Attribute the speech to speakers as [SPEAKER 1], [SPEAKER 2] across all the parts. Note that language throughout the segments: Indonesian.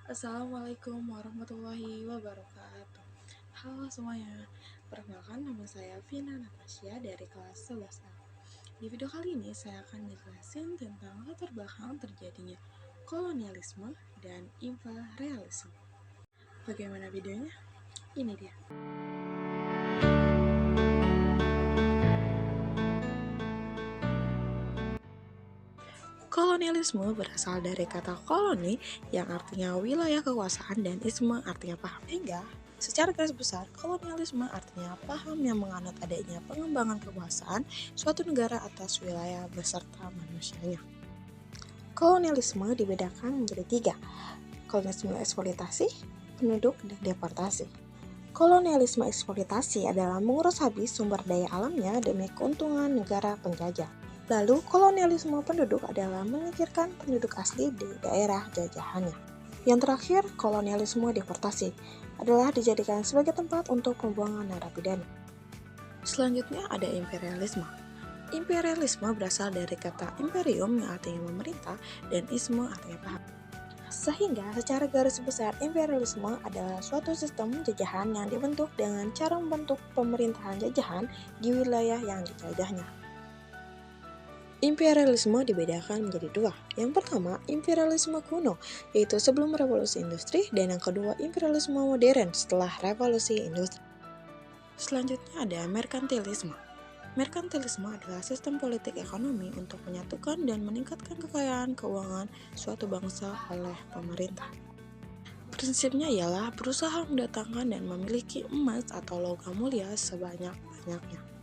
[SPEAKER 1] Assalamualaikum warahmatullahi wabarakatuh. Halo semuanya, perkenalkan nama saya Vina Natasha dari kelas 11A. Di video kali ini saya akan menjelaskan tentang latar belakang terjadinya kolonialisme dan imperialisme. Bagaimana videonya? Ini dia. Kolonialisme berasal dari kata koloni yang artinya wilayah kekuasaan dan isme artinya paham. Hingga secara garis besar, kolonialisme artinya paham yang menganut adanya pengembangan kekuasaan suatu negara atas wilayah beserta manusianya. Kolonialisme dibedakan menjadi tiga: kolonialisme eksploitasi, penduduk, dan deportasi. Kolonialisme eksploitasi adalah mengurus habis sumber daya alamnya demi keuntungan negara penjajah. Lalu, kolonialisme penduduk adalah menyingkirkan penduduk asli di daerah jajahannya. Yang terakhir, kolonialisme deportasi adalah dijadikan sebagai tempat untuk pembuangan narapidana. Selanjutnya ada imperialisme. Imperialisme berasal dari kata imperium yang artinya memerintah dan isme artinya paham. Sehingga secara garis besar imperialisme adalah suatu sistem jajahan yang dibentuk dengan cara membentuk pemerintahan jajahan di wilayah yang dijajahnya. Imperialisme dibedakan menjadi dua. Yang pertama, imperialisme kuno, yaitu sebelum revolusi industri, dan yang kedua, imperialisme modern setelah revolusi industri. Selanjutnya ada merkantilisme. Merkantilisme adalah sistem politik ekonomi untuk menyatukan dan meningkatkan kekayaan keuangan suatu bangsa oleh pemerintah. Prinsipnya ialah berusaha mendatangkan dan memiliki emas atau logam mulia sebanyak-banyaknya.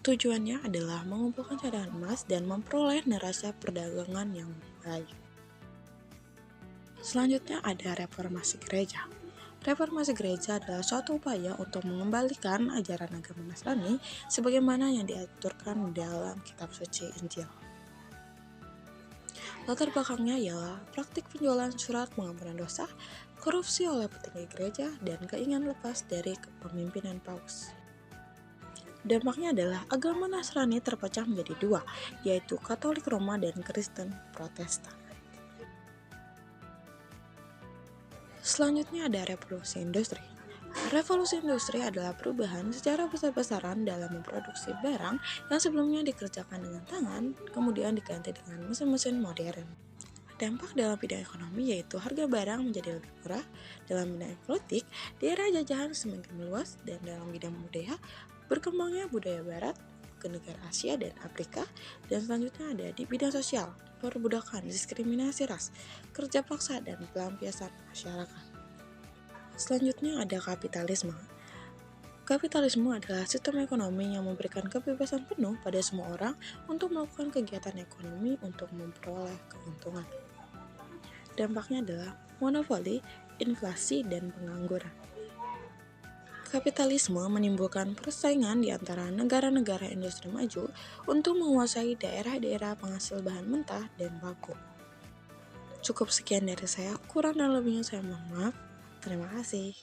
[SPEAKER 1] Tujuannya adalah mengumpulkan cadangan emas dan memperoleh neraca perdagangan yang baik. Selanjutnya ada reformasi gereja. Reformasi gereja adalah suatu upaya untuk mengembalikan ajaran agama Nasrani sebagaimana yang diaturkan dalam kitab suci Injil. Latar belakangnya ialah praktik penjualan surat pengampunan dosa, korupsi oleh petinggi gereja, dan keinginan lepas dari kepemimpinan Paus. Dampaknya adalah agama Nasrani terpecah menjadi dua, yaitu Katolik Roma dan Kristen Protestan. Selanjutnya ada revolusi industri. Revolusi industri adalah perubahan secara besar-besaran dalam memproduksi barang yang sebelumnya dikerjakan dengan tangan, kemudian diganti dengan mesin-mesin modern. Dampak dalam bidang ekonomi yaitu harga barang menjadi lebih murah, dalam bidang politik, daerah jajahan semakin meluas, dan dalam bidang budaya, berkembangnya budaya barat ke negara Asia dan Afrika, dan selanjutnya ada di bidang sosial, perbudakan, diskriminasi ras, kerja paksa, dan pelampiasan masyarakat. Selanjutnya ada kapitalisme. Kapitalisme adalah sistem ekonomi yang memberikan kebebasan penuh pada semua orang untuk melakukan kegiatan ekonomi untuk memperoleh keuntungan. Dampaknya adalah monopoli, inflasi, dan pengangguran. Kapitalisme menimbulkan persaingan di antara negara-negara industri maju untuk menguasai daerah-daerah penghasil bahan mentah dan baku. Cukup sekian dari saya, kurang dan lebihnya saya mohon maaf. Terima kasih.